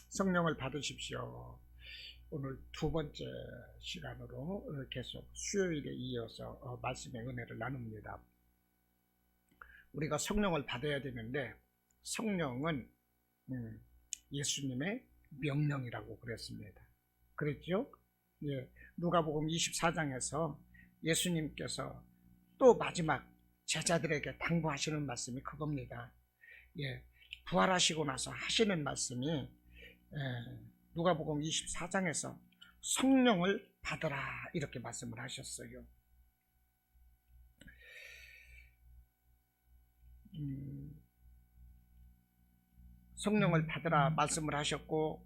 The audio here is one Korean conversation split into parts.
성령을 받으십시오. 오늘 두 번째 시간으로 계속 수요일에 이어서 말씀의 은혜를 나눕니다. 우리가 성령을 받아야 되는데 성령은 예수님의 명령이라고 그랬습니다. 그랬죠? 예, 누가복음 24장에서 예수님께서 또 마지막 제자들에게 당부하시는 말씀이 그겁니다. 예, 부활하시고 나서 하시는 말씀이 누가복음 24장에서 성령을 받으라 이렇게 말씀을 하셨어요. 성령을 받으라 말씀을 하셨고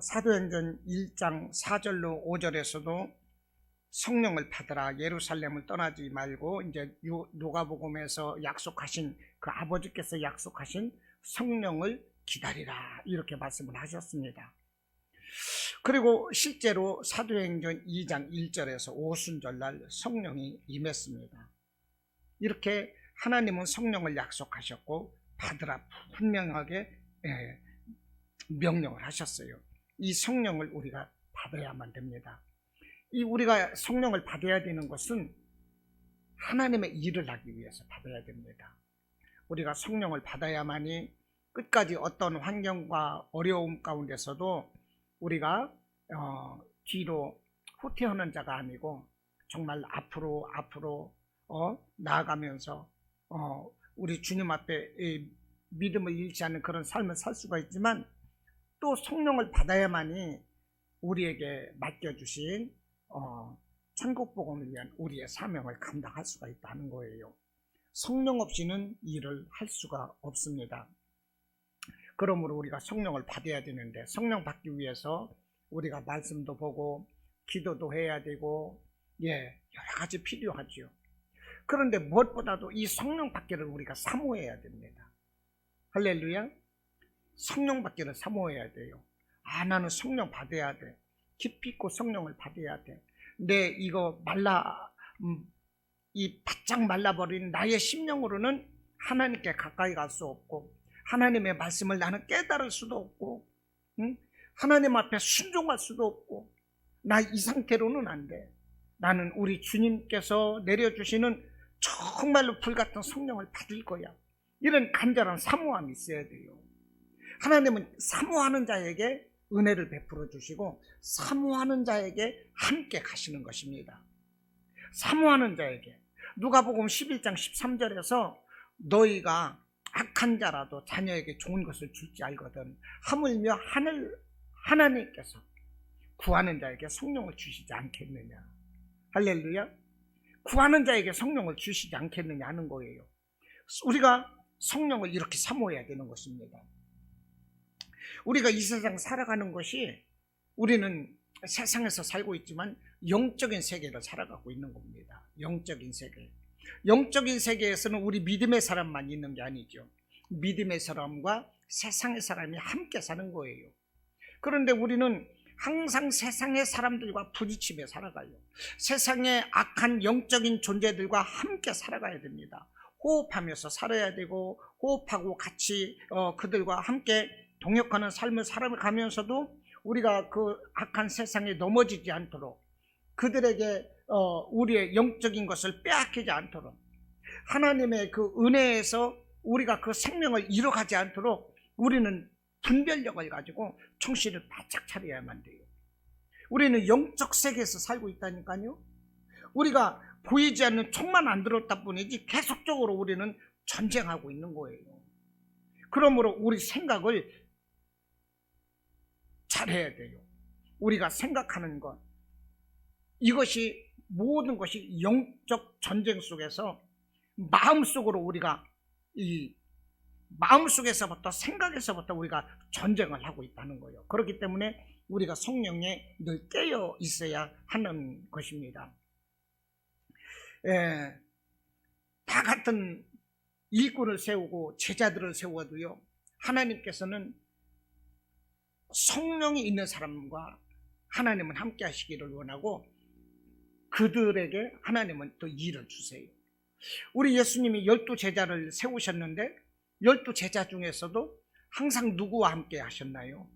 사도행전 1장 4절로 5절에서도 성령을 받으라, 예루살렘을 떠나지 말고 이제 누가복음에서 약속하신 그 아버지께서 약속하신 성령을 기다리라 이렇게 말씀을 하셨습니다. 그리고 실제로 사도행전 2장 1절에서 오순절날 성령이 임했습니다. 이렇게 하나님은 성령을 약속하셨고 받으라 분명하게 명령을 하셨어요. 이 성령을 우리가 받아야만 됩니다. 이 우리가 성령을 받아야 되는 것은 하나님의 일을 하기 위해서 받아야 됩니다. 우리가 성령을 받아야만이 끝까지 어떤 환경과 어려움 가운데서도 우리가 뒤로 후퇴하는 자가 아니고 정말 앞으로 나아가면서 우리 주님 앞에 믿음을 잃지 않는 그런 삶을 살 수가 있지만 또 성령을 받아야만이 우리에게 맡겨주신 천국 복음을 위한 우리의 사명을 감당할 수가 있다는 거예요. 성령 없이는 일을 할 수가 없습니다. 그러므로 우리가 성령을 받아야 되는데 성령 받기 위해서 우리가 말씀도 보고 기도도 해야 되고 여러 가지 필요하죠. 그런데 무엇보다도 이 성령 받기를 우리가 사모해야 됩니다. 할렐루야. 성령 받기를 사모해야 돼요. 나는 성령 받아야 돼. 깊이 있고 성령을 받아야 돼. 내 이거 바짝 말라버린 나의 심령으로는 하나님께 가까이 갈 수 없고 하나님의 말씀을 나는 깨달을 수도 없고 하나님 앞에 순종할 수도 없고 나 이 상태로는 안 돼. 나는 우리 주님께서 내려주시는 정말로 불같은 성령을 받을 거야. 이런 간절한 사모함이 있어야 돼요. 하나님은 사모하는 자에게 은혜를 베풀어 주시고 사모하는 자에게 함께 가시는 것입니다. 사모하는 자에게 누가복음 11장 13절에서 너희가 악한 자라도 자녀에게 좋은 것을 줄지 알거든 하물며 하나님께서 구하는 자에게 성령을 주시지 않겠느냐. 할렐루야. 구하는 자에게 성령을 주시지 않겠느냐 하는 거예요. 우리가 성령을 이렇게 사모해야 되는 것입니다. 우리가 이 세상 살아가는 것이 우리는 세상에서 살고 있지만 영적인 세계를 살아가고 있는 겁니다. 영적인 세계. 영적인 세계에서는 우리 믿음의 사람만 있는 게 아니죠. 믿음의 사람과 세상의 사람이 함께 사는 거예요. 그런데 우리는 항상 세상의 사람들과 부딪히며 살아가요. 세상의 악한 영적인 존재들과 함께 살아가야 됩니다. 호흡하면서 살아야 되고 호흡하고 같이 그들과 함께 동역하는 삶을 살아가면서도 우리가 그 악한 세상에 넘어지지 않도록 그들에게 우리의 영적인 것을 빼앗기지 않도록 하나님의 그 은혜에서 우리가 그 생명을 잃어가지 않도록 우리는 분별력을 가지고 정신을 바짝 차려야만 돼요. 우리는 영적 세계에서 살고 있다니까요. 우리가 보이지 않는 총만 안 들었다 뿐이지 계속적으로 우리는 전쟁하고 있는 거예요. 그러므로 우리 생각을 잘해야 돼요. 우리가 생각하는 것, 이것이 모든 것이 영적 전쟁 속에서 마음속으로 우리가 이 마음속에서부터 생각에서부터 우리가 전쟁을 하고 있다는 거예요. 그렇기 때문에 우리가 성령에 늘 깨어 있어야 하는 것입니다. 다 같은 일꾼을 세우고 제자들을 세워도요, 하나님께서는 성령이 있는 사람과 하나님은 함께 하시기를 원하고 그들에게 하나님은 또 일을 주세요. 우리 예수님이 12 제자를 세우셨는데 12 제자 중에서도 항상 누구와 함께 하셨나요?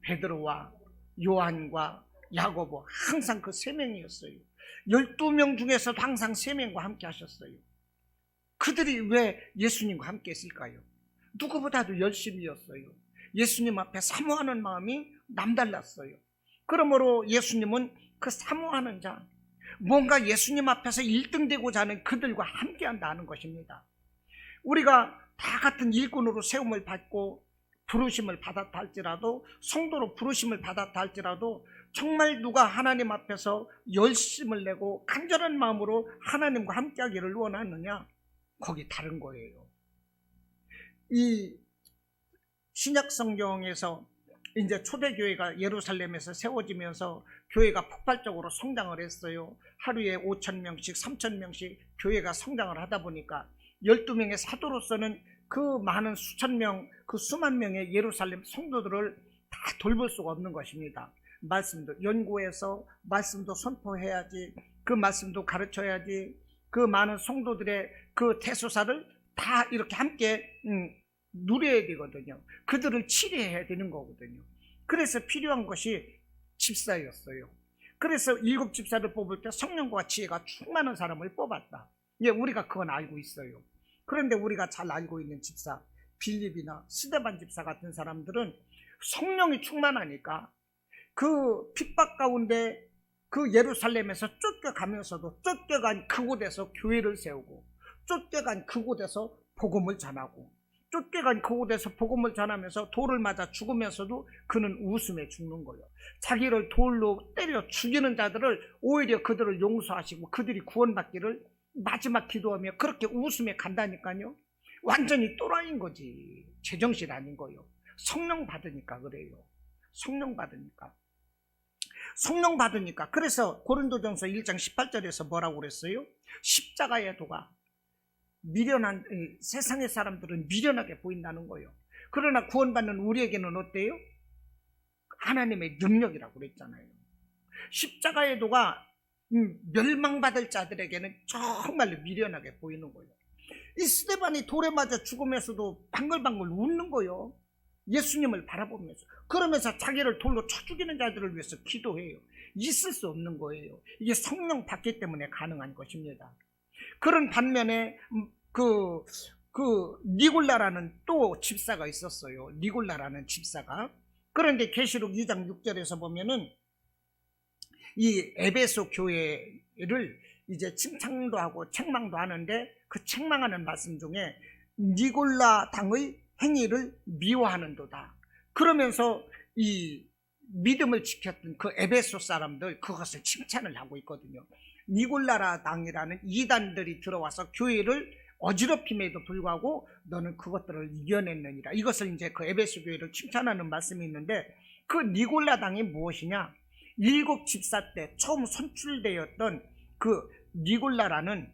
베드로와 요한과 야고보, 항상 그 세 명이었어요. 12명 중에서도 항상 세 명과 함께 하셨어요. 그들이 왜 예수님과 함께 했을까요? 누구보다도 열심히였어요. 예수님 앞에 사모하는 마음이 남달랐어요. 그러므로 예수님은 그 사모하는 자, 뭔가 예수님 앞에서 1등 되고자 하는 그들과 함께 한다는 것입니다. 우리가 다 같은 일꾼으로 세움을 받고 부르심을 받았다 할지라도, 성도로 부르심을 받았다 할지라도, 정말 누가 하나님 앞에서 열심을 내고 간절한 마음으로 하나님과 함께 하기를 원하느냐? 거기 다른 거예요. 이 신약 성경에서 이제 초대교회가 예루살렘에서 세워지면서 교회가 폭발적으로 성장을 했어요. 하루에 5,000명씩 3,000명씩 교회가 성장을 하다 보니까 12명의 사도로서는 그 많은 수천 명, 그 수만 명의 예루살렘 성도들을 다 돌볼 수가 없는 것입니다. 말씀도 연구해서 말씀도 선포해야지, 그 말씀도 가르쳐야지, 그 많은 성도들의 그 대소사를 다 이렇게 함께 누려야 되거든요. 그들을 치료해야 되는 거거든요. 그래서 필요한 것이 집사였어요. 그래서 7 집사를 뽑을 때 성령과 지혜가 충만한 사람을 뽑았다. 예, 우리가 그건 알고 있어요. 그런데 우리가 잘 알고 있는 집사, 빌립이나 스데반 집사 같은 사람들은 성령이 충만하니까 그 핍박 가운데 그 예루살렘에서 쫓겨가면서도 쫓겨간 그곳에서 교회를 세우고, 쫓겨간 그곳에서 복음을 전하고, 쫓겨간 그곳에서 복음을 전하면서 돌을 맞아 죽으면서도 그는 웃음에 죽는 거예요. 자기를 돌로 때려 죽이는 자들을 오히려 그들을 용서하시고 그들이 구원받기를 마지막 기도하며 그렇게 웃음에 간다니까요. 완전히 또라이인 거지. 제정신 아닌 거예요. 성령 받으니까 그래요. 성령 받으니까. 성령 받으니까. 그래서 고린도전서 1장 18절에서 뭐라고 그랬어요? 십자가의 도가 미련한, 세상의 사람들은 미련하게 보인다는 거예요. 그러나 구원받는 우리에게는 어때요? 하나님의 능력이라고 그랬잖아요. 십자가의 도가 멸망받을 자들에게는 정말로 미련하게 보이는 거예요. 이 스데반이 돌에 맞아 죽으면서도 방글방글 웃는 거예요. 예수님을 바라보면서. 그러면서 자기를 돌로 쳐 죽이는 자들을 위해서 기도해요. 있을 수 없는 거예요. 이게 성령 받기 때문에 가능한 것입니다. 그런 반면에 그 니골라라는 또 집사가 있었어요. 니골라라는 집사가. 그런데 계시록 2장 6절에서 보면은 이 에베소 교회를 이제 칭찬도 하고 책망도 하는데, 그 책망하는 말씀 중에 니골라 당의 행위를 미워하는도다. 그러면서 이 믿음을 지켰던 그 에베소 사람들, 그것을 칭찬을 하고 있거든요. 니골라라 당이라는 이단들이 들어와서 교회를 어지럽힘에도 불구하고 너는 그것들을 이겨냈느니라. 이것을 이제 그 에베소 교회를 칭찬하는 말씀이 있는데, 그 니골라 당이 무엇이냐? 7 집사 때 처음 선출되었던 그 니골라라는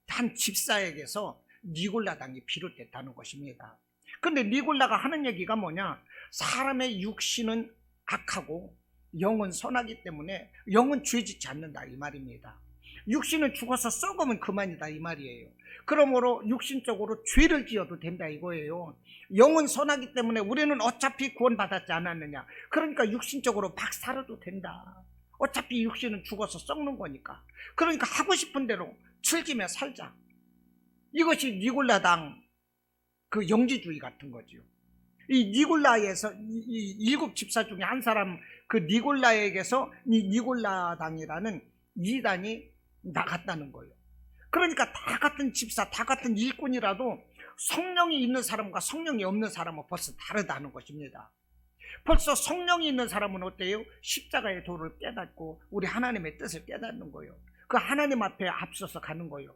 한 집사에게서 니골라 당이 비롯됐다는 것입니다. 그런데 니골라가 하는 얘기가 뭐냐? 사람의 육신은 악하고 영은 선하기 때문에 영은 죄짓지 않는다, 이 말입니다. 육신은 죽어서 썩으면 그만이다, 이 말이에요. 그러므로 육신적으로 죄를 지어도 된다, 이거예요. 영은 선하기 때문에 우리는 어차피 구원받았지 않았느냐. 그러니까 육신적으로 막 살아도 된다. 어차피 육신은 죽어서 썩는 거니까. 그러니까 하고 싶은 대로 즐기며 살자. 이것이 니골라당 그 영지주의 같은 거죠. 이 니골라에서 이 7 집사 중에 한 사람, 그 니골라에게서 이 니골라당이라는 이단이 나갔다는 거예요. 그러니까 다 같은 집사, 다 같은 일꾼이라도 성령이 있는 사람과 성령이 없는 사람은 벌써 다르다는 것입니다. 벌써 성령이 있는 사람은 어때요? 십자가의 도를 깨닫고 우리 하나님의 뜻을 깨닫는 거예요. 그 하나님 앞에 앞서서 가는 거예요.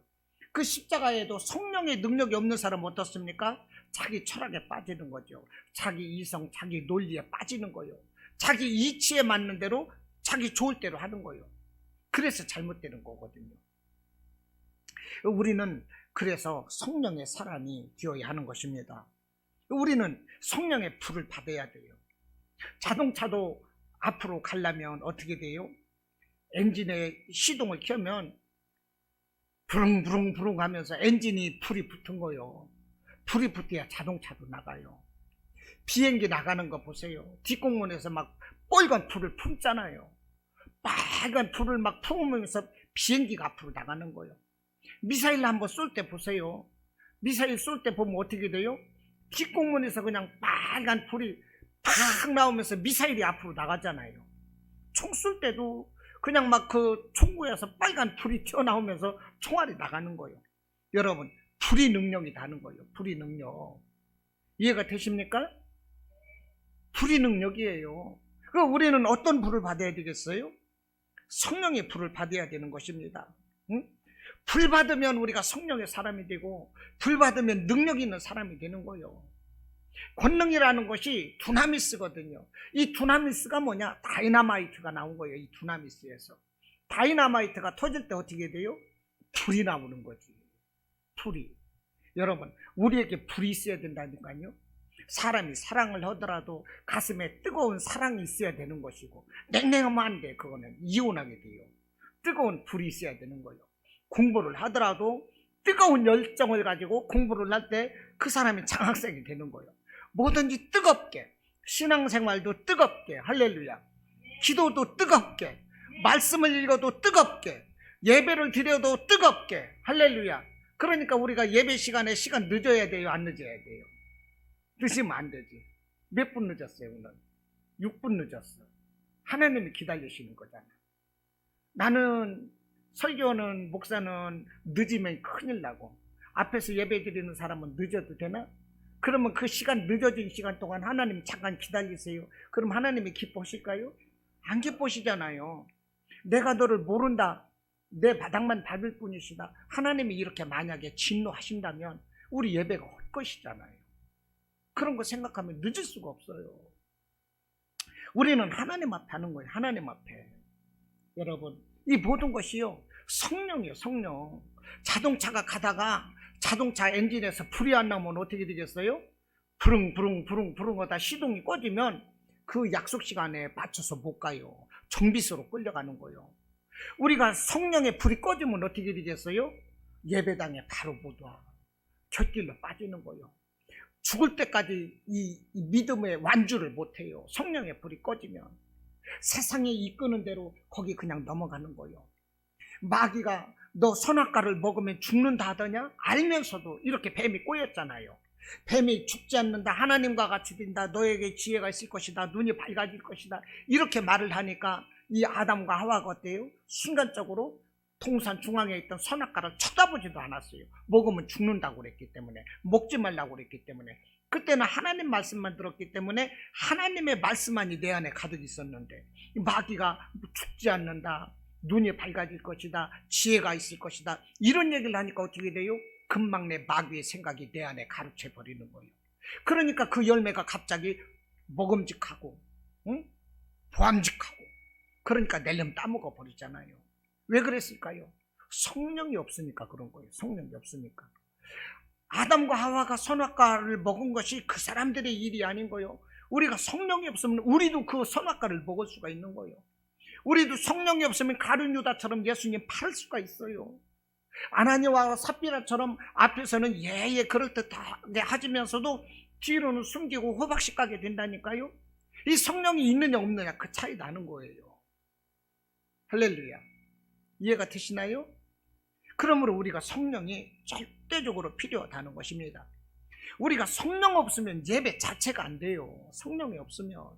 그 십자가에도 성령의 능력이 없는 사람은 어떻습니까? 자기 철학에 빠지는 거죠. 자기 이성, 자기 논리에 빠지는 거예요. 자기 이치에 맞는 대로, 자기 좋을 대로 하는 거예요. 그래서 잘못되는 거거든요. 우리는 그래서 성령의 사람이 되어야 하는 것입니다. 우리는 성령의 불을 받아야 돼요. 자동차도 앞으로 가려면 어떻게 돼요? 엔진에 시동을 켜면 부릉부릉부릉 하면서 엔진이 불이 붙은 거예요. 불이 붙어야 자동차도 나가요. 비행기 나가는 거 보세요. 뒷공문에서 막 빨간 불을 품잖아요. 빨간 불을 막 품으면서 비행기가 앞으로 나가는 거예요. 미사일 한번 쏠 때 보세요. 미사일 쏠 때 보면 어떻게 돼요? 뒷공문에서 그냥 빨간 불이 팍 나오면서 미사일이 앞으로 나가잖아요. 총 쏠 때도 그냥 막 그 총구에서 빨간 불이 튀어나오면서 총알이 나가는 거예요. 여러분, 불이 능력이 다는 거예요. 불이 능력. 이해가 되십니까? 불이 능력이에요. 그럼 우리는 어떤 불을 받아야 되겠어요? 성령의 불을 받아야 되는 것입니다. 응? 불 받으면 우리가 성령의 사람이 되고, 불 받으면 능력 있는 사람이 되는 거예요. 권능이라는 것이 두나미스거든요. 이 두나미스가 뭐냐? 다이나마이트가 나온 거예요. 이 두나미스에서. 다이나마이트가 터질 때 어떻게 돼요? 불이 나오는 거지. 불이. 여러분, 우리에게 불이 있어야 된다니까요. 사람이 사랑을 하더라도 가슴에 뜨거운 사랑이 있어야 되는 것이고, 냉랭하면 안 돼. 그거는 이혼하게 돼요. 뜨거운 불이 있어야 되는 거예요. 공부를 하더라도 뜨거운 열정을 가지고 공부를 할 때 그 사람이 장학생이 되는 거예요. 뭐든지 뜨겁게, 신앙생활도 뜨겁게, 할렐루야. 기도도 뜨겁게, 말씀을 읽어도 뜨겁게, 예배를 드려도 뜨겁게, 할렐루야. 그러니까 우리가 예배 시간에 시간 늦어야 돼요, 안 늦어야 돼요? 늦으면 안 되지. 몇 분 늦었어요, 오늘? 6분 늦었어. 하나님이 기다리시는 거잖아. 나는 설교는, 목사는 늦으면 큰일 나고, 앞에서 예배 드리는 사람은 늦어도 되나? 그러면 그 시간, 늦어진 시간 동안 하나님 잠깐 기다리세요. 그럼 하나님이 기뻐하실까요? 안 기뻐하시잖아요. 내가 너를 모른다, 내 바닥만 밟을 뿐이시다. 하나님이 이렇게 만약에 진노하신다면 우리 예배가 헛것이잖아요. 그런 거 생각하면 늦을 수가 없어요. 우리는 하나님 앞에 하는 거예요. 하나님 앞에. 여러분, 이 모든 것이요, 성령이에요. 성령. 자동차가 가다가 자동차 엔진에서 불이 안 나오면 어떻게 되겠어요? 부릉부릉 하다 시동이 꺼지면 그 약속 시간에 맞춰서 못 가요. 정비소로 끌려가는 거예요. 우리가 성령의 불이 꺼지면 어떻게 되겠어요? 예배당에 바로 못 와. 곁길로 빠지는 거예요. 죽을 때까지 이 믿음의 완주를 못해요. 성령의 불이 꺼지면 세상에 이끄는 대로 거기 그냥 넘어가는 거예요. 마귀가 너 선악과를 먹으면 죽는다 하더냐? 알면서도 이렇게 뱀이 꼬였잖아요. 뱀이 죽지 않는다, 하나님과 같이 된다, 너에게 지혜가 있을 것이다, 눈이 밝아질 것이다, 이렇게 말을 하니까 이 아담과 하와가 어때요? 순간적으로 동산 중앙에 있던 선악과를 쳐다보지도 않았어요. 먹으면 죽는다고 그랬기 때문에, 먹지 말라고 그랬기 때문에. 그때는 하나님 말씀만 들었기 때문에 하나님의 말씀만이 내 안에 가득 있었는데, 마귀가 죽지 않는다, 눈이 밝아질 것이다, 지혜가 있을 것이다, 이런 얘기를 하니까 어떻게 돼요? 금방 내 마귀의 생각이 내 안에 가로채 버리는 거예요. 그러니까 그 열매가 갑자기 먹음직하고, 응? 보암직하고, 그러니까 낼름 따먹어 버리잖아요. 왜 그랬을까요? 성령이 없으니까 그런 거예요. 성령이 없으니까. 아담과 하와가 선악과를 먹은 것이 그 사람들의 일이 아닌 거예요. 우리가 성령이 없으면 우리도 그 선악과를 먹을 수가 있는 거예요. 우리도 성령이 없으면 가룟 유다처럼 예수님 팔 수가 있어요. 아나니와 삽비라처럼 앞에서는 예예 그럴듯하게 하시면서도 뒤로는 숨기고 호박씨 가게 된다니까요. 이 성령이 있느냐 없느냐 그 차이 나는 거예요. 할렐루야. 이해가 되시나요? 그러므로 우리가 성령이 절대적으로 필요하다는 것입니다. 우리가 성령 없으면 예배 자체가 안 돼요. 성령이 없으면.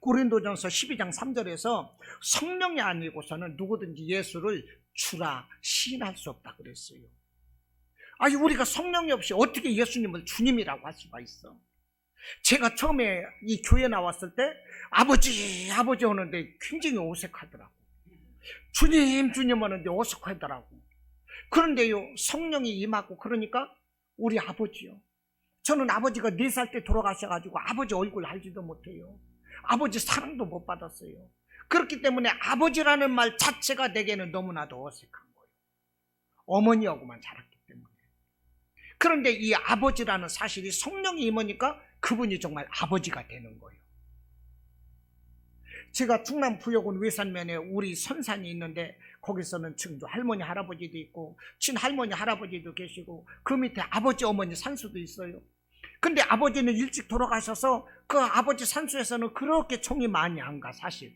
고린도전서 12장 3절에서 성령이 아니고서는 누구든지 예수를 주라 시인할 수 없다 그랬어요. 아니, 우리가 성령이 없이 어떻게 예수님을 주님이라고 할 수가 있어? 제가 처음에 이 교회 나왔을 때 아버지 하는데 굉장히 어색하더라고. 주님 하는데 어색하더라고. 그런데요, 성령이 임하고 그러니까 우리 아버지요. 저는 아버지가 4살 때 돌아가셔가지고 아버지 얼굴 알지도 못해요. 아버지 사랑도 못 받았어요. 그렇기 때문에 아버지라는 말 자체가 내게는 너무나도 어색한 거예요. 어머니하고만 자랐기 때문에. 그런데 이 아버지라는 사실이 성령이 임하니까 그분이 정말 아버지가 되는 거예요. 제가 충남 부여군 외산면에 우리 선산이 있는데 거기서는 증조 할머니 할아버지도 있고 친할머니 할아버지도 계시고 그 밑에 아버지 어머니 산수도 있어요. 근데 아버지는 일찍 돌아가셔서 그 아버지 산소에서는 그렇게 총이 많이 안 가, 사실.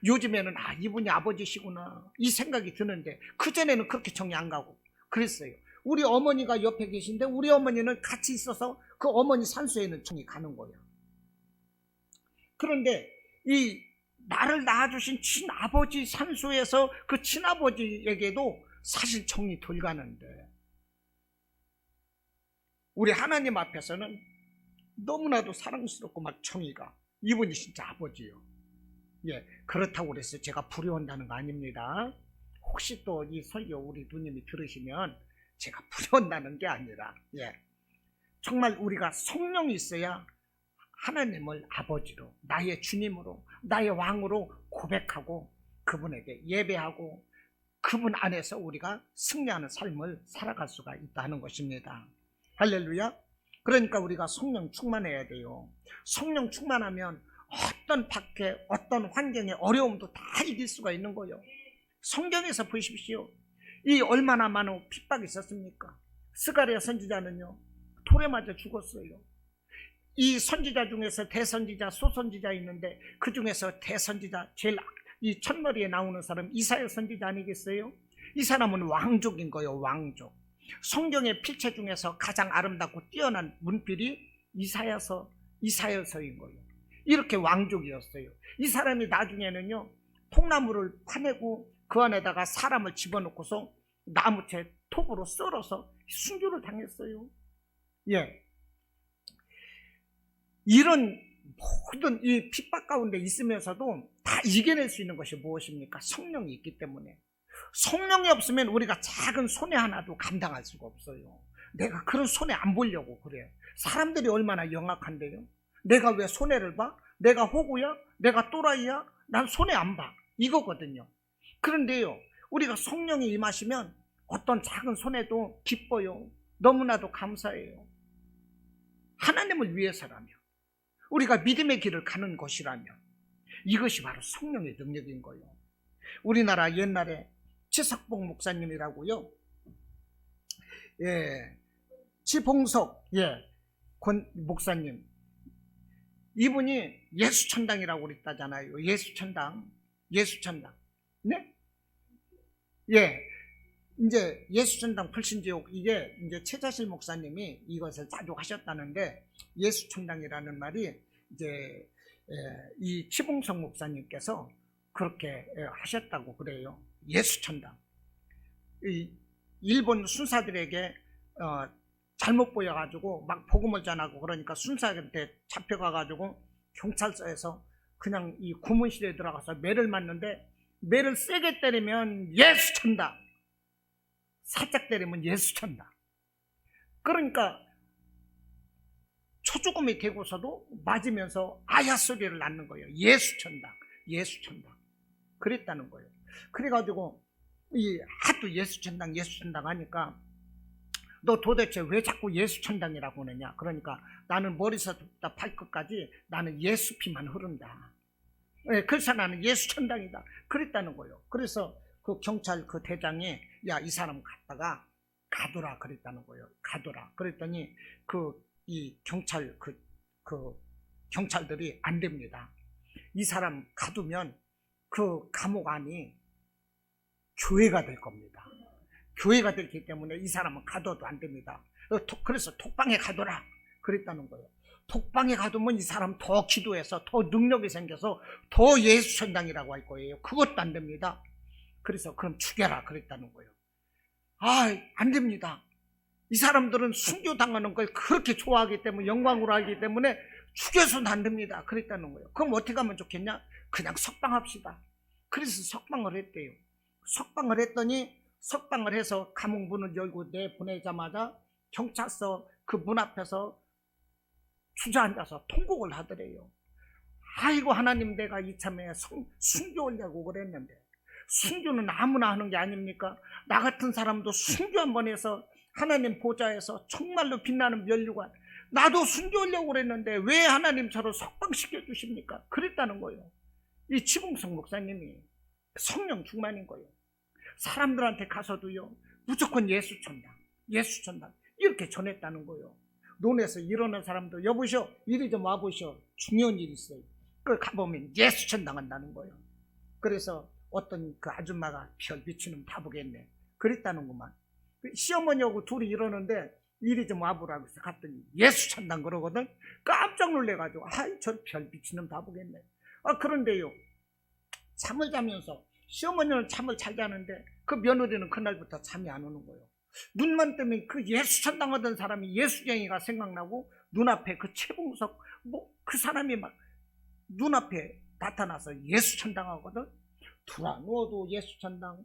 요즘에는 이분이 아버지시구나 이 생각이 드는데 그전에는 그렇게 총이 안 가고 그랬어요. 우리 어머니가 옆에 계신데 우리 어머니는 같이 있어서 그 어머니 산소에는 총이 가는 거예요. 그런데 이 나를 낳아주신 친아버지 산소에서 그 친아버지에게도 사실 총이 덜 가는데 우리 하나님 앞에서는 너무나도 사랑스럽고 막 총이가 이분이 진짜 아버지예요. 예, 그렇다고 그래서 제가 불효한다는 거 아닙니다. 혹시 또 이 설교 우리 누님이 들으시면 제가 불효한다는 게 아니라 정말 우리가 성령이 있어야 하나님을 아버지로 나의 주님으로 나의 왕으로 고백하고 그분에게 예배하고 그분 안에서 우리가 승리하는 삶을 살아갈 수가 있다는 것입니다. 할렐루야. 그러니까 우리가 성령 충만해야 돼요. 성령 충만하면 어떤 밖에 어떤 환경의 어려움도 다 이길 수가 있는 거예요. 성경에서 보십시오. 이 얼마나 많은 핍박이 있었습니까? 스가랴 선지자는요 돌에 맞아 죽었어요. 이 선지자 중에서 대선지자 소선지자 있는데 그 중에서 대선지자 제일 이 첫머리에 나오는 사람 이사야 선지자 아니겠어요? 이 사람은 왕족인 거예요. 왕족. 성경의 필체 중에서 가장 아름답고 뛰어난 문필이 이사야서인 거예요. 이렇게 왕족이었어요. 이 사람이 나중에는요 통나무를 파내고 그 안에다가 사람을 집어넣고서 나무채 톱으로 썰어서 순교를 당했어요. 이런 모든 이 핍박 가운데 있으면서도 다 이겨낼 수 있는 것이 무엇입니까? 성령이 있기 때문에. 성령이 없으면 우리가 작은 손해 하나도 감당할 수가 없어요. 내가 그런 손해 안 보려고 그래. 사람들이 얼마나 영악한데요. 내가 왜 손해를 봐? 내가 호구야? 내가 또라이야? 난 손해 안 봐. 이거거든요. 그런데요 우리가 성령이 임하시면 어떤 작은 손해도 기뻐요. 너무나도 감사해요. 하나님을 위해서라면 우리가 믿음의 길을 가는 것이라면 이것이 바로 성령의 능력인 거예요. 우리나라 옛날에 최석봉 목사님이라고요. 지봉석 권 목사님, 이분이 예수천당이라고 그랬다잖아요. 예수천당. 네? 이제 예수천당 불신지옥 이게 이제 최자실 목사님이 이것을 자주 하셨다는데 예수천당이라는 말이 이제 이 치봉성 목사님께서 그렇게 하셨다고 그래요. 예수천당. 이 일본 순사들에게 잘못 보여가지고 막 복음을 전하고 그러니까 순사한테 잡혀가가지고 경찰서에서 그냥 이 구문실에 들어가서 매를 맞는데 매를 세게 때리면 예수천당, 살짝 때리면 예수천당. 그러니까 초조금이 되고서도 맞으면서 아야 소리를 낳는 거예요. 예수천당. 그랬다는 거예요. 그래가지고 이 하도 예수천당 하니까 너 도대체 왜 자꾸 예수천당이라고 하느냐. 그러니까 나는 머리서부터 발끝까지 나는 예수 피만 흐른다. 그래서 나는 예수천당이다. 그랬다는 거예요. 그래서 그 경찰 그 대장이 야, 이 사람 갖다가 가둬라 그랬다는 거예요. 가둬라. 그랬더니 이 경찰 경찰들이 안 됩니다. 이 사람 가두면 그 감옥 안이 교회가 될 겁니다. 교회가 되기 때문에 이 사람은 가둬도 안 됩니다. 그래서 톡방에 가둬라 그랬다는 거예요. 톡방에 가두면 이 사람 더 기도해서 더 능력이 생겨서 더 예수천당이라고 할 거예요. 그것도 안 됩니다. 그래서 그럼 죽여라 그랬다는 거예요. 안 됩니다. 이 사람들은 순교당하는 걸 그렇게 좋아하기 때문에 영광으로 알기 때문에 죽여서는 안 됩니다. 그랬다는 거예요. 그럼 어떻게 하면 좋겠냐? 그냥 석방합시다. 그래서 석방을 했대요. 석방을 했더니 석방을 해서 감옥 문을 열고 내보내자마자 경찰서 그 문 앞에서 주저앉아서 통곡을 하더래요. 아이고 하나님, 내가 이참에 순교하려고 그랬는데. 순교는 아무나 하는 게 아닙니까? 나 같은 사람도 순교 한번 해서 하나님 보좌에서 정말로 빛나는 면류관, 나도 순교하려고 그랬는데 왜 하나님 저를 석방시켜 주십니까? 그랬다는 거예요. 이 치봉성 목사님이 성령 충만인 거예요. 사람들한테 가서도요 무조건 예수천당 이렇게 전했다는 거예요. 논에서 일어난 사람도 여보시오 이리 좀 와보시오 중요한 일이 있어요. 그걸 가보면 예수천 당한다는 거예요. 그래서 어떤 그 아줌마가 별 비추는 다 보겠네 그랬다는구만. 시어머니하고 둘이 이러는데 이리 좀 와보라고 해서 갔더니 예수 찬당 그러거든. 깜짝 놀래가지고 아이 저 별 비추는 다 보겠네. 그런데요 잠을 자면서 시어머니는 잠을 잘 자는데 그 며느리는 그날부터 잠이 안 오는 거예요. 눈만 뜨면 그 예수 찬당하던 사람이 예수쟁이가 생각나고 눈앞에 그 최봉석 그 사람이 막 눈앞에 나타나서 예수 찬당하거든. 두라 누워도 예수 찬당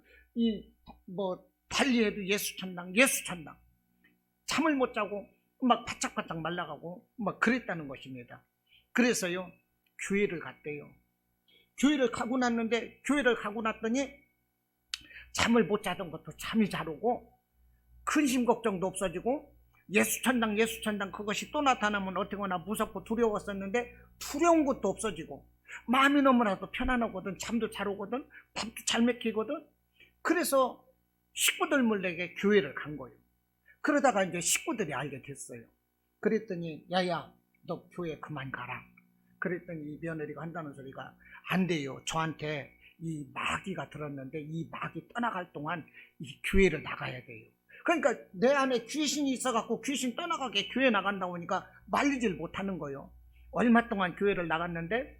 달리해도 예수 찬당 예수 찬당. 잠을 못 자고 막 바짝바짝 말라가고 막 그랬다는 것입니다. 그래서요 교회를 갔대요. 교회를 가고 났더니 잠을 못 자던 것도 잠이 잘 오고 근심 걱정도 없어지고 예수 찬당 그것이 또 나타나면 어떻게나 무섭고 두려웠었는데 두려운 것도 없어지고 마음이 너무나도 편안하거든. 잠도 잘 오거든. 밥도 잘 먹히거든. 그래서 식구들 몰래 교회를 간 거예요. 그러다가 이제 식구들이 알게 됐어요. 그랬더니 야야 너 교회 그만 가라. 그랬더니 이 며느리가 한다는 소리가 안 돼요. 저한테 이 마귀가 들었는데 이 마귀 떠나갈 동안 이 교회를 나가야 돼요. 그러니까 내 안에 귀신이 있어갖고 귀신 떠나가게 교회 나간다고 하니까 말리질 못하는 거예요. 얼마 동안 교회를 나갔는데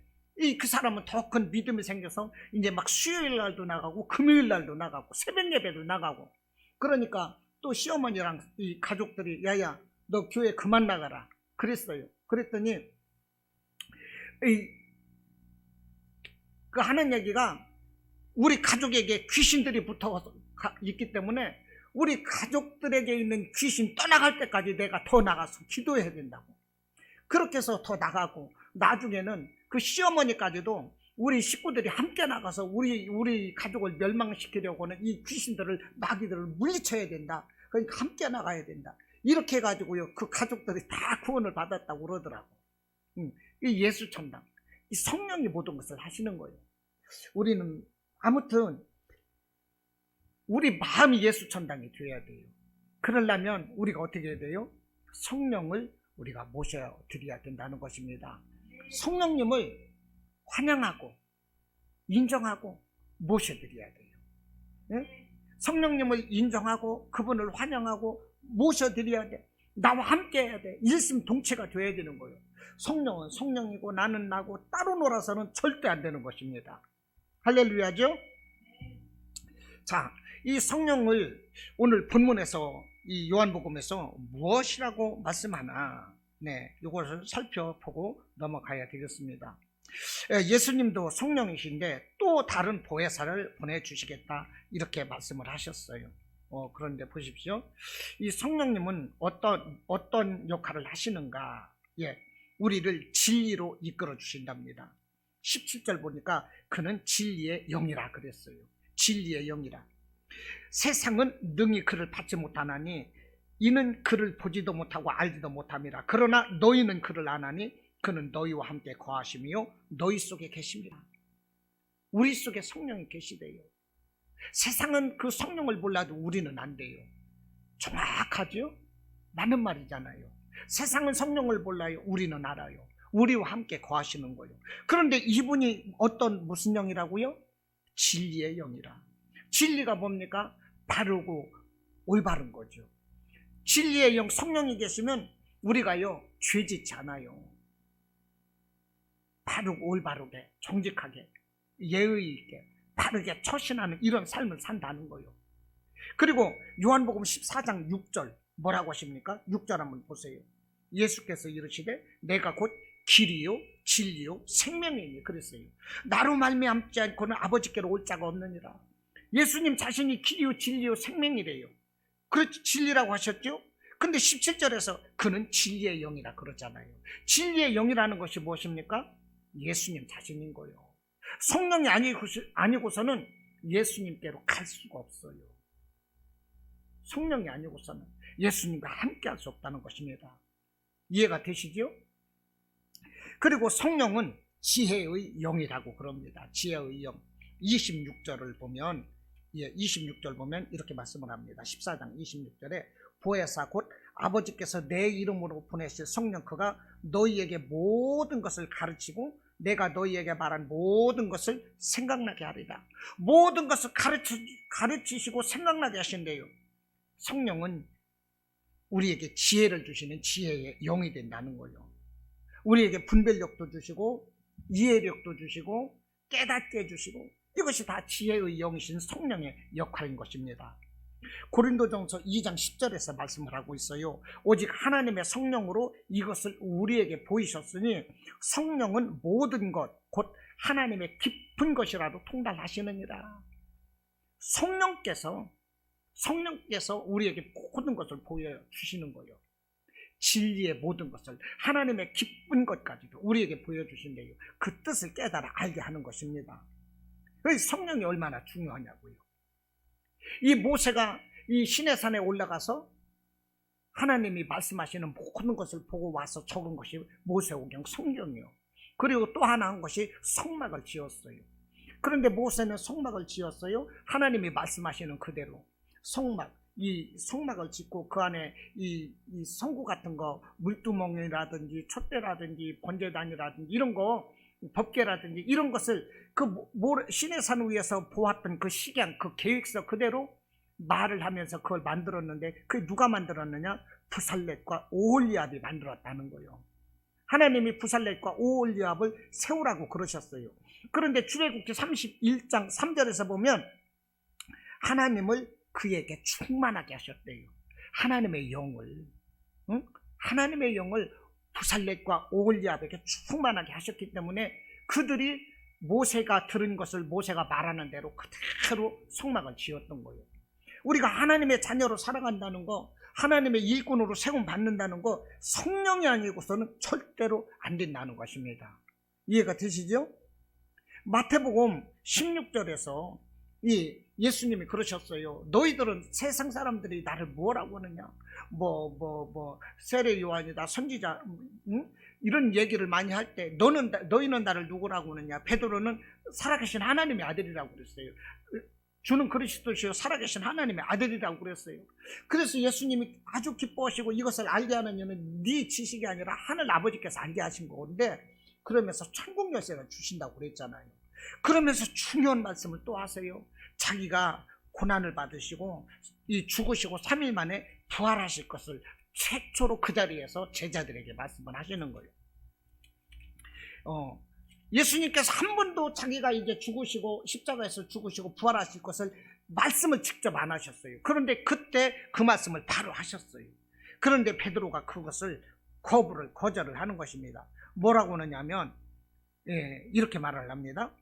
그 사람은 더 큰 믿음이 생겨서 이제 막 수요일 날도 나가고 금요일 날도 나가고 새벽 예배도 나가고. 그러니까 또 시어머니랑 이 가족들이 야야 너 교회 그만 나가라 그랬어요. 그랬더니 그 하는 얘기가 우리 가족에게 귀신들이 붙어 있기 때문에 우리 가족들에게 있는 귀신 떠나갈 때까지 내가 더 나가서 기도해야 된다고. 그렇게 해서 더 나가고 나중에는 그 시어머니까지도 우리 식구들이 함께 나가서 우리 가족을 멸망시키려고는 이 귀신들을 마귀들을 물리쳐야 된다. 그러니까 함께 나가야 된다. 이렇게 해가지고요 그 가족들이 다 구원을 받았다고 그러더라고. 이 예수 천당, 이 성령이 모든 것을 하시는 거예요. 우리는 아무튼 우리 마음이 예수 천당이 되어야 돼요. 그러려면 우리가 어떻게 해야 돼요? 성령을 우리가 모셔드려야 된다는 것입니다. 성령님을 환영하고 인정하고 모셔드려야 돼요. 네? 성령님을 인정하고 그분을 환영하고 모셔드려야 돼. 나와 함께 해야 돼. 일심동체가 돼야 되는 거예요. 성령은 성령이고 나는 나고 따로 놀아서는 절대 안 되는 것입니다. 할렐루야죠? 자, 이 성령을 오늘 본문에서 이 요한복음에서 무엇이라고 말씀하나 이것을 살펴보고 넘어가야 되겠습니다. 예수님도 성령이신데 또 다른 보혜사를 보내주시겠다 이렇게 말씀을 하셨어요. 그런데 보십시오. 이 성령님은 어떤 역할을 하시는가? 우리를 진리로 이끌어 주신답니다. 17절 보니까 그는 진리의 영이라 그랬어요. 진리의 영이라. 세상은 능히 그를 받지 못하나니 이는 그를 보지도 못하고 알지도 못함이라. 그러나 너희는 그를 아나니 그는 너희와 함께 거하시며 너희 속에 계십니다. 우리 속에 성령이 계시대요. 세상은 그 성령을 몰라도 우리는 안 돼요. 정확하죠? 맞는 말이잖아요. 세상은 성령을 몰라요. 우리는 알아요. 우리와 함께 거하시는 거예요. 그런데 이분이 무슨 영이라고요? 진리의 영이라. 진리가 뭡니까? 바르고 올바른 거죠. 진리의 영 성령이 계시면 우리가요 죄짓지 않아요. 바르고 올바르게 정직하게 예의 있게 바르게 처신하는 이런 삶을 산다는 거예요. 그리고 요한복음 14장 6절 뭐라고 하십니까? 6절 한번 보세요. 예수께서 이르시되 내가 곧 길이요 진리요 생명이니 그랬어요. 나로 말미암지 않고는 아버지께로 올 자가 없느니라. 예수님 자신이 길이요 진리요 생명이래요. 그렇지 진리라고 하셨죠? 근데 17절에서 그는 진리의 영이라 그러잖아요. 진리의 영이라는 것이 무엇입니까? 예수님 자신인 거예요. 성령이 아니고서는 예수님께로 갈 수가 없어요. 성령이 아니고서는 예수님과 함께 할 수 없다는 것입니다. 이해가 되시죠? 그리고 성령은 지혜의 영이라고 그럽니다. 지혜의 영. 26절을 보면 26절 보면 이렇게 말씀을 합니다. 14장 26절에 보혜사 곧 아버지께서 내 이름으로 보내실 성령 그가 너희에게 모든 것을 가르치고 내가 너희에게 말한 모든 것을 생각나게 하리라. 모든 것을 가르치시고 생각나게 하신대요. 성령은 우리에게 지혜를 주시는 지혜의 영이 된다는 거예요. 우리에게 분별력도 주시고 이해력도 주시고 깨닫게 해주시고 이것이 다 지혜의 영이신 성령의 역할인 것입니다. 고린도전서 2장 10절에서 말씀을 하고 있어요. 오직 하나님의 성령으로 이것을 우리에게 보이셨으니 성령은 모든 것 곧 하나님의 깊은 것이라도 통달하시느니라. 성령께서 우리에게 모든 것을 보여주시는 거예요. 진리의 모든 것을 하나님의 깊은 것까지도 우리에게 보여주신대요. 그 뜻을 깨달아 알게 하는 것입니다. 성령이 얼마나 중요하냐고요. 이 모세가 이 시내산에 올라가서 하나님이 말씀하시는 모든 것을 보고 와서 적은 것이 모세오경 성경이요. 그리고 또 하나 한 것이 성막을 지었어요. 그런데 모세는 성막을 지었어요. 하나님이 말씀하시는 그대로 이 성막을 짓고 그 안에 이 성구 같은 거 물두멍이라든지 촛대라든지 번제단이라든지 이런 거 법궤라든지 이런 것을 그 시내산 위에서 보았던 그 식양 그 계획서 그대로 말을 하면서 그걸 만들었는데 그게 누가 만들었느냐? 부살렛과 오홀리압이 만들었다는 거예요. 하나님이 부살렛과 오홀리압을 세우라고 그러셨어요. 그런데 출애굽기 31장 3절에서 보면 하나님을 그에게 충만하게 하셨대요. 하나님의 영을 부살렛과 오홀리압에게 충만하게 하셨기 때문에 그들이 모세가 들은 것을 모세가 말하는 대로 그대로 성막을 지었던 거예요. 우리가 하나님의 자녀로 살아간다는 거, 하나님의 일꾼으로 세움 받는다는 거 성령이 아니고서는 절대로 안 된다는 것입니다. 이해가 되시죠? 마태복음 16절에서 예수님이 그러셨어요. 너희들은 세상 사람들이 나를 뭐라고 하느냐? 세례 요한이다, 선지자, 이런 얘기를 많이 할 때 너희는 나를 누구라고 하느냐? 베드로는 살아계신 하나님의 아들이라고 그랬어요. 주는 그리스도시요 살아계신 하나님의 아들이라고 그랬어요. 그래서 예수님이 아주 기뻐하시고 이것을 알게 하는 이유는 네 지식이 아니라 하늘 아버지께서 알게 하신 건데 그러면서 천국 열쇠를 주신다고 그랬잖아요. 그러면서 중요한 말씀을 또 하세요. 자기가 고난을 받으시고 죽으시고 3일 만에 부활하실 것을 최초로 그 자리에서 제자들에게 말씀을 하시는 거예요. 예수님께서 한 번도 자기가 이제 죽으시고 십자가에서 죽으시고 부활하실 것을 말씀을 직접 안 하셨어요. 그런데 그때 그 말씀을 바로 하셨어요. 그런데 베드로가 그것을 거절을 하는 것입니다. 뭐라고 하느냐면 이렇게 말을 합니다.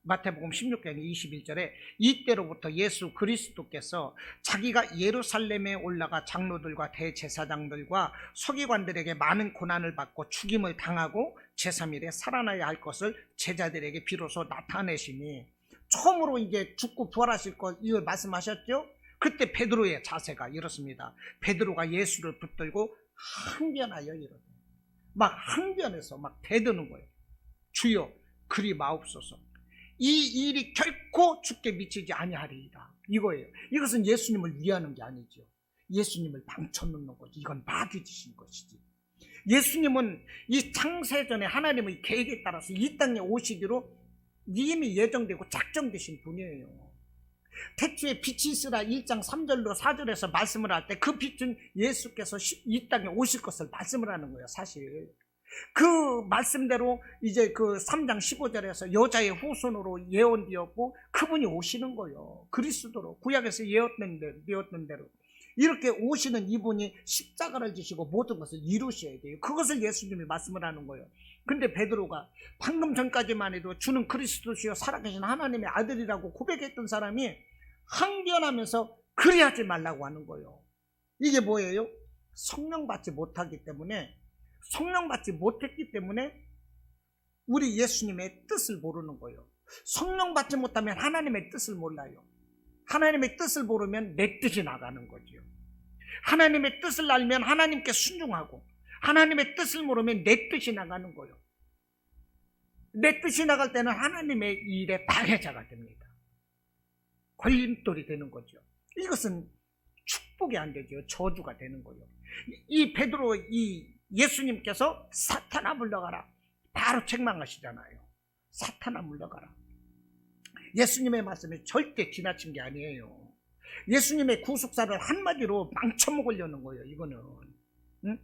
마태복음 16장 21절에 이때로부터 예수 그리스도께서 자기가 예루살렘에 올라가 장로들과 대제사장들과 서기관들에게 많은 고난을 받고 죽임을 당하고 제3일에 살아나야 할 것을 제자들에게 비로소 나타내시니 처음으로 이제 죽고 부활하실 것 이걸 말씀하셨죠. 그때 베드로의 자세가 이렇습니다. 베드로가 예수를 붙들고 항변하여 이러네. 막 항변해서 막 대드는 거예요. 주여 그리 마옵소서. 이 일이 결코 죽게 미치지 아니하리이다. 이거예요. 이것은 예수님을 위하는 게 아니죠. 예수님을 방쳐놓는 거지. 이건 마귀짓인 것이지. 예수님은 이 창세전에 하나님의 계획에 따라서 이 땅에 오시기로 이미 예정되고 작정되신 분이에요. 태초에 빛이 있으라 1장 3절로 4절에서 말씀을 할 때 그 빛은 예수께서 이 땅에 오실 것을 말씀을 하는 거예요. 사실 그 말씀대로 이제 그 3장 15절에서 여자의 후손으로 예언되었고 그분이 오시는 거예요. 그리스도로 구약에서 예언된 대로 이렇게 오시는 이분이 십자가를 지시고 모든 것을 이루셔야 돼요. 그것을 예수님이 말씀을 하는 거예요. 근데 베드로가 방금 전까지만 해도 주는 그리스도시요 살아계신 하나님의 아들이라고 고백했던 사람이 항변하면서 그리하지 말라고 하는 거예요. 이게 뭐예요? 성령 받지 못했기 때문에 우리 예수님의 뜻을 모르는 거예요. 성령 받지 못하면 하나님의 뜻을 몰라요. 하나님의 뜻을 모르면 내 뜻이 나가는 거죠. 하나님의 뜻을 알면 하나님께 순종하고 하나님의 뜻을 모르면 내 뜻이 나가는 거예요. 내 뜻이 나갈 때는 하나님의 일에 방해자가 됩니다. 걸림돌이 되는 거죠. 이것은 축복이 안 되죠. 저주가 되는 거예요. 이 베드로, 이 예수님께서 사탄아 물러가라, 바로 책망하시잖아요. 사탄아 물러가라. 예수님의 말씀이 절대 지나친 게 아니에요. 예수님의 구속사를 한마디로 망쳐먹으려는 거예요. 이거는. 응?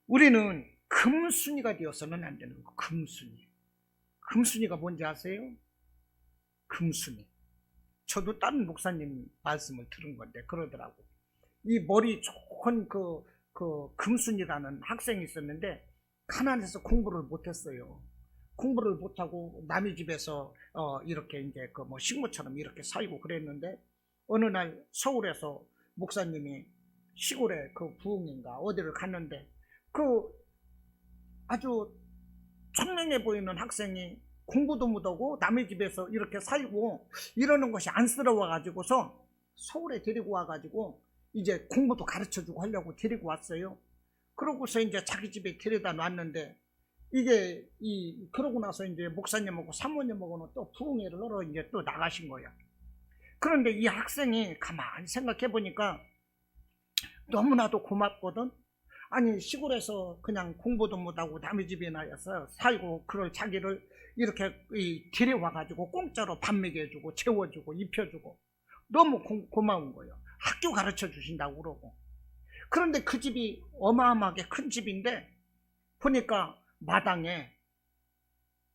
우리는 금순이가 되어서는 안 되는 거. 금순이. 금순이가 뭔지 아세요? 금순이. 저도 다른 목사님 말씀을 들은 건데 그러더라고. 이 머리 좋은 그 금순이라는 학생이 있었는데 가난해서 공부를 못했어요. 공부를 못하고 남의 집에서 이렇게 이제 그 뭐 식모처럼 이렇게 살고 그랬는데 어느 날 서울에서 목사님이 시골에 그 부흥인가 어디를 갔는데 그 아주 청명해 보이는 학생이 공부도 못하고 남의 집에서 이렇게 살고 이러는 것이 안쓰러워 가지고서 서울에 데리고 와 가지고 이제 공부도 가르쳐주고 하려고 데리고 왔어요. 그러고서 이제 자기 집에 데려다 놨는데 이게 그러고 나서 이제 목사님하고 사모님하고는 또 부흥회를 하러 이제 또 나가신 거야. 그런데 이 학생이 가만히 생각해 보니까 너무나도 고맙거든. 아니 시골에서 그냥 공부도 못하고 남의 집에 나와서 살고 그럴 자기를 이렇게 데려와 가지고 공짜로 밥 먹여주고 재워주고 입혀주고 너무 고마운 거예요. 학교 가르쳐 주신다고 그러고. 그런데 그 집이 어마어마하게 큰 집인데 보니까 마당에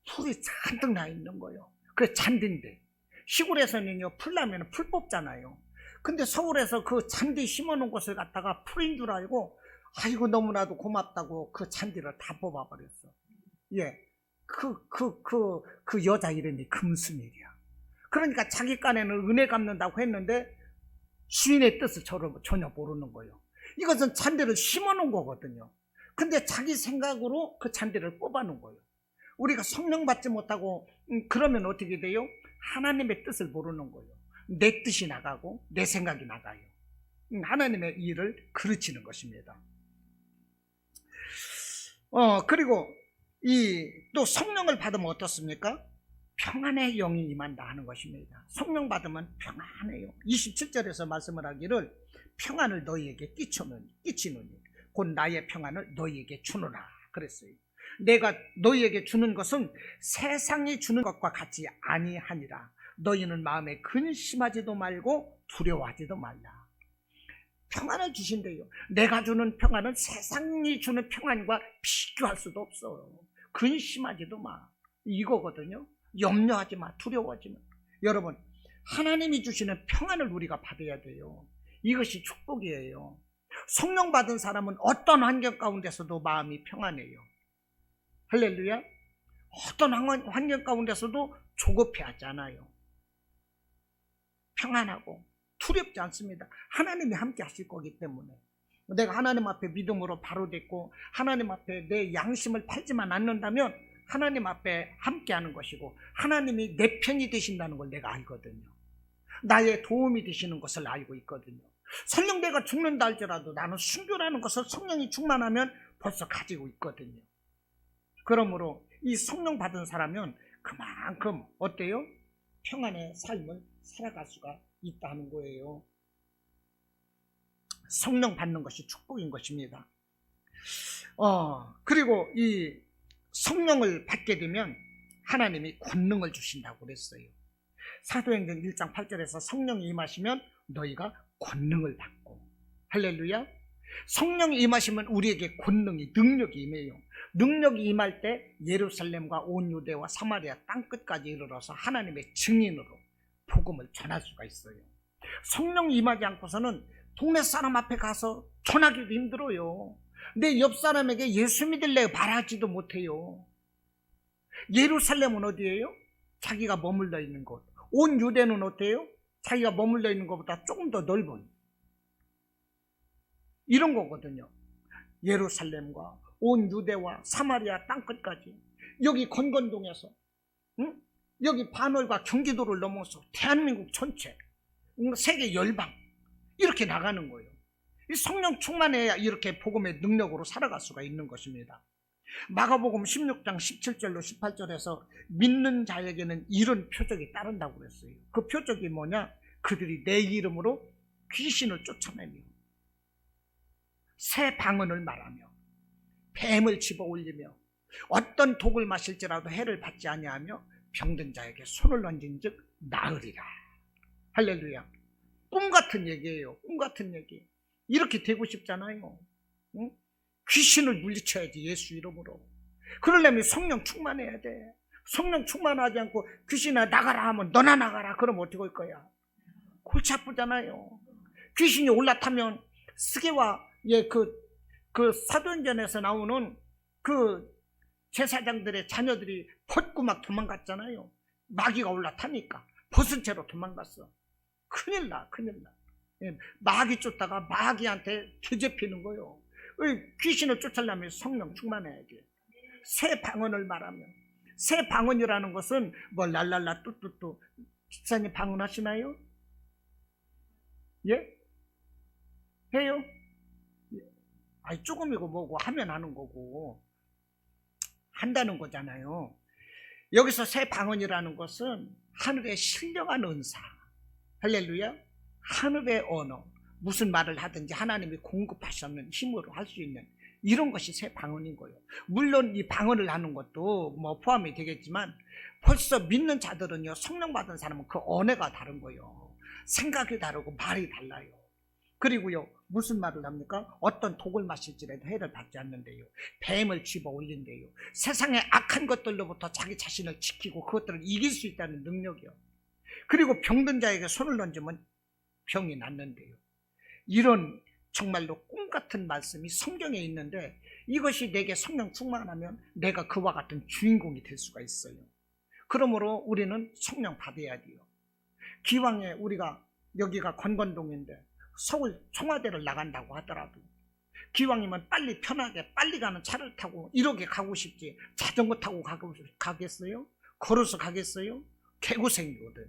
풀이 잔뜩 나 있는 거예요. 그게 잔디인데 시골에서는요 풀 나면 풀 뽑잖아요. 근데 서울에서 그 잔디 심어놓은 곳을 갖다가 풀인 줄 알고 아이고 너무나도 고맙다고 그 잔디를 다 뽑아버렸어. 예, 그 여자 이름이 금순일이야. 그러니까 자기 깐에는 은혜 갚는다고 했는데 주인의 뜻을 전혀 모르는 거예요. 이것은 잔디를 심어놓은 거거든요. 근데 자기 생각으로 그 잔디를 뽑아놓은 거예요. 우리가 성령 받지 못하고 그러면 어떻게 돼요? 하나님의 뜻을 모르는 거예요. 내 뜻이 나가고 내 생각이 나가요. 하나님의 일을 그르치는 것입니다. 그리고 또 성령을 받으면 어떻습니까? 평안의 영이 임한다 하는 것입니다. 성령 받으면 평안해요. 27절에서 말씀을 하기를 평안을 너희에게 끼치노니 곧 나의 평안을 너희에게 주노라 그랬어요. 내가 너희에게 주는 것은 세상이 주는 것과 같이 아니하니라. 너희는 마음에 근심하지도 말고 두려워하지도 말라. 평안을 주신대요. 내가 주는 평안은 세상이 주는 평안과 비교할 수도 없어요. 근심하지도 마. 이거거든요. 염려하지 마. 두려워하지 마. 여러분, 하나님이 주시는 평안을 우리가 받아야 돼요. 이것이 축복이에요. 성령 받은 사람은 어떤 환경 가운데서도 마음이 평안해요. 할렐루야. 어떤 환경 가운데서도 조급해하지 않아요. 평안하고 두렵지 않습니다. 하나님이 함께 하실 거기 때문에. 내가 하나님 앞에 믿음으로 바로 됐고 하나님 앞에 내 양심을 팔지만 않는다면 하나님 앞에 함께 하는 것이고 하나님이 내 편이 되신다는 걸 내가 알거든요. 나의 도움이 되시는 것을 알고 있거든요. 설령 내가 죽는다 할지라도 나는 순교라는 것을 성령이 충만하면 벌써 가지고 있거든요. 그러므로 이 성령 받은 사람은 그만큼 어때요? 평안의 삶을 살아갈 수가 있다는 거예요. 성령 받는 것이 축복인 것입니다. 그리고 이 성령을 받게 되면 하나님이 권능을 주신다고 그랬어요. 사도행전 1장 8절에서 성령이 임하시면 너희가 권능을 받고. 할렐루야. 성령이 임하시면 우리에게 권능이 능력이 임해요. 능력이 임할 때 예루살렘과 온 유대와 사마리아 땅끝까지 이르러서 하나님의 증인으로 복음을 전할 수가 있어요. 성령이 임하지 않고서는 동네 사람 앞에 가서 전하기도 힘들어요. 내 옆 사람에게 예수 믿을래 말하지도 못해요. 예루살렘은 어디예요? 자기가 머물러 있는 곳. 온 유대는 어때요? 자기가 머물러 있는 것보다 조금 더 넓은 이런 거거든요. 예루살렘과 온 유대와 사마리아 땅끝까지 여기 건건동에서 여기 반월과 경기도를 넘어서 대한민국 전체 세계 열방 이렇게 나가는 거예요. 이 성령 충만해야 이렇게 복음의 능력으로 살아갈 수가 있는 것입니다. 마가복음 16장 17절로 18절에서 믿는 자에게는 이런 표적이 따른다고 그랬어요. 그 표적이 뭐냐? 그들이 내 이름으로 귀신을 쫓아내며 새 방언을 말하며 뱀을 집어 올리며 어떤 독을 마실지라도 해를 받지 아니하며 병든 자에게 손을 얹은즉 나으리라. 할렐루야. 꿈 같은 얘기예요. 꿈 같은 얘기. 이렇게 되고 싶잖아요. 응? 귀신을 물리쳐야지, 예수 이름으로. 그러려면 성령 충만해야 돼. 성령 충만하지 않고 귀신아 나가라 하면 너나 나가라 그럼 어떻게 할 거야? 골치 아프잖아요. 귀신이 올라타면 스게와 그 사도행전에서 나오는 그 제사장들의 자녀들이 벗고 막 도망갔잖아요. 마귀가 올라타니까 벗은 채로 도망갔어. 큰일 나. 예, 마귀 쫓다가 마귀한테 뒤집히는 거예요. 귀신을 쫓으려면 성령 충만해야 돼. 새 방언을 말하며, 새 방언이라는 것은 뭐 랄랄라 뚜뚜뚜. 집사님 방언하시나요? 예? 해요? 아니 조금이고 뭐고 하면 하는 거고 한다는 거잖아요. 여기서 새 방언이라는 것은 하늘의 신령한 은사, 할렐루야, 하늘의 언어, 무슨 말을 하든지 하나님이 공급하셨는 힘으로 할 수 있는 이런 것이 새 방언인 거예요. 물론 이 방언을 하는 것도 뭐 포함이 되겠지만 벌써 믿는 자들은요, 성령 받은 사람은 그 언어가 다른 거예요. 생각이 다르고 말이 달라요. 그리고요, 무슨 말을 합니까? 어떤 독을 마실지라도 해를 받지 않는데요, 뱀을 집어 올린대요. 세상의 악한 것들로부터 자기 자신을 지키고 그것들을 이길 수 있다는 능력이요. 그리고 병든 자에게 손을 얹으면 병이 낫는데요. 이런 정말로 꿈같은 말씀이 성경에 있는데 이것이 내게 성령 충만하면 내가 그와 같은 주인공이 될 수가 있어요. 그러므로 우리는 성령 받아야 돼요. 기왕에 우리가 여기가 권건동인데 서울 청와대를 나간다고 하더라도 기왕이면 빨리 편하게 빨리 가는 차를 타고 이렇게 가고 싶지 자전거 타고 가겠어요? 걸어서 가겠어요? 개고생이거든.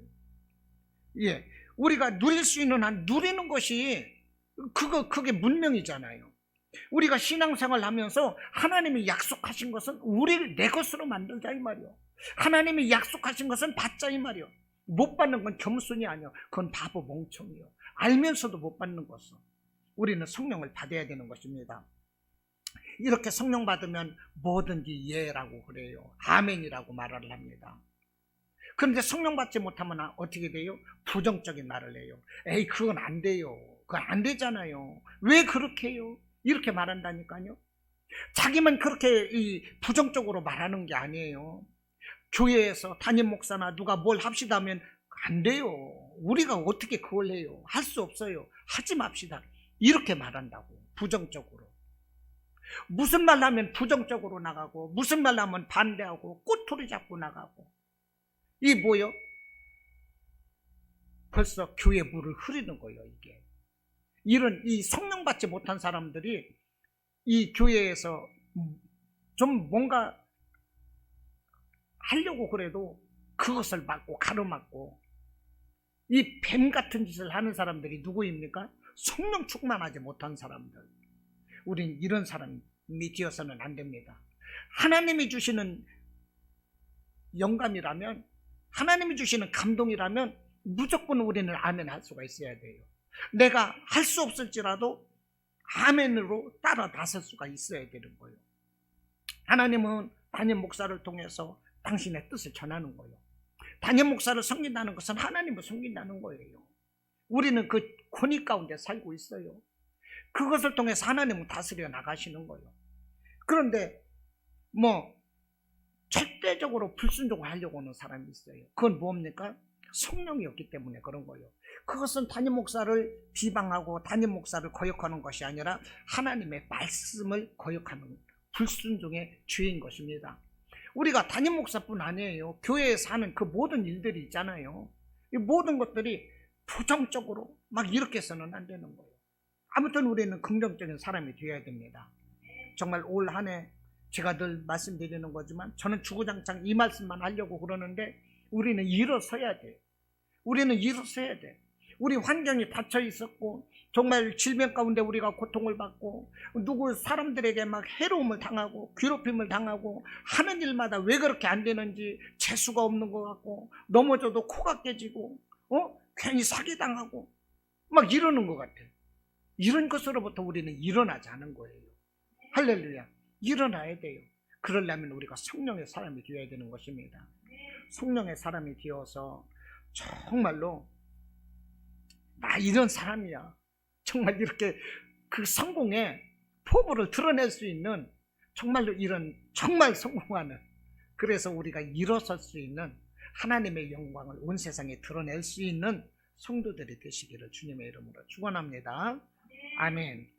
예, 우리가 누릴 수 있는 한 누리는 것이 그게 문명이잖아요. 우리가 신앙생활 하면서 하나님이 약속하신 것은 우리를 내 것으로 만들자 이 말이요. 하나님이 약속하신 것은 받자 이 말이요. 못 받는 건 겸손이 아니요, 그건 바보 멍청이요. 알면서도 못 받는 것은 우리는 성령을 받아야 되는 것입니다. 이렇게 성령 받으면 뭐든지 예라고 그래요. 아멘이라고 말을 합니다. 그런데 성령 받지 못하면 어떻게 돼요? 부정적인 말을 해요. 에이 그건 안 돼요. 그건 안 되잖아요. 왜 그렇게 해요? 이렇게 말한다니까요. 자기만 그렇게 부정적으로 말하는 게 아니에요. 교회에서 담임 목사나 누가 뭘 합시다 하면 안 돼요. 우리가 어떻게 그걸 해요? 할 수 없어요. 하지 맙시다. 이렇게 말한다고. 부정적으로. 무슨 말 하면 부정적으로 나가고 무슨 말 하면 반대하고 꼬투리 잡고 나가고. 이게 뭐요? 벌써 교회 물을 흐리는 거예요. 이게 이런 이 성령 받지 못한 사람들이 이 교회에서 좀 뭔가 하려고 그래도 그것을 막고 가로막고 이 뱀 같은 짓을 하는 사람들이 누구입니까? 성령 충만하지 못한 사람들. 우린 이런 사람이 되어서는 안 됩니다. 하나님이 주시는 영감이라면, 하나님이 주시는 감동이라면 무조건 우리는 아멘 할 수가 있어야 돼요. 내가 할 수 없을지라도 아멘으로 따라 나설 수가 있어야 되는 거예요. 하나님은 담임 목사를 통해서 당신의 뜻을 전하는 거예요. 담임 목사를 섬긴다는 것은 하나님을 섬긴다는 거예요. 우리는 그 권위 가운데 살고 있어요. 그것을 통해서 하나님은 다스려 나가시는 거예요. 그런데 뭐 절대적으로 불순종을 하려고 하는 사람이 있어요. 그건 뭡니까? 성령이 없기 때문에 그런 거예요. 그것은 담임 목사를 비방하고 담임 목사를 거역하는 것이 아니라 하나님의 말씀을 거역하는 불순종의 죄인 것입니다. 우리가 담임 목사뿐 아니에요. 교회에서 하는 그 모든 일들이 있잖아요. 이 모든 것들이 부정적으로 막 이렇게 해서는 안 되는 거예요. 아무튼 우리는 긍정적인 사람이 되어야 됩니다. 정말 올 한 해 제가 늘 말씀드리는 거지만 저는 주구장창 이 말씀만 하려고 그러는데 우리는 일어서야 돼요. 우리는 일어서야 돼. 우리 환경이 닫혀 있었고 정말 질병 가운데 우리가 고통을 받고 누구 사람들에게 막 해로움을 당하고 괴롭힘을 당하고 하는 일마다 왜 그렇게 안 되는지 재수가 없는 것 같고 넘어져도 코가 깨지고 괜히 사기당하고 막 이러는 것 같아. 이런 것으로부터 우리는 일어나자는 거예요. 할렐루야. 일어나야 돼요. 그러려면 우리가 성령의 사람이 되어야 되는 것입니다. 성령의 사람이 되어서 정말로 나 이런 사람이야. 정말 이렇게 그 성공의 포부를 드러낼 수 있는 정말로 이런 정말 성공하는, 그래서 우리가 일어설 수 있는 하나님의 영광을 온 세상에 드러낼 수 있는 성도들이 되시기를 주님의 이름으로 축원합니다. 아멘.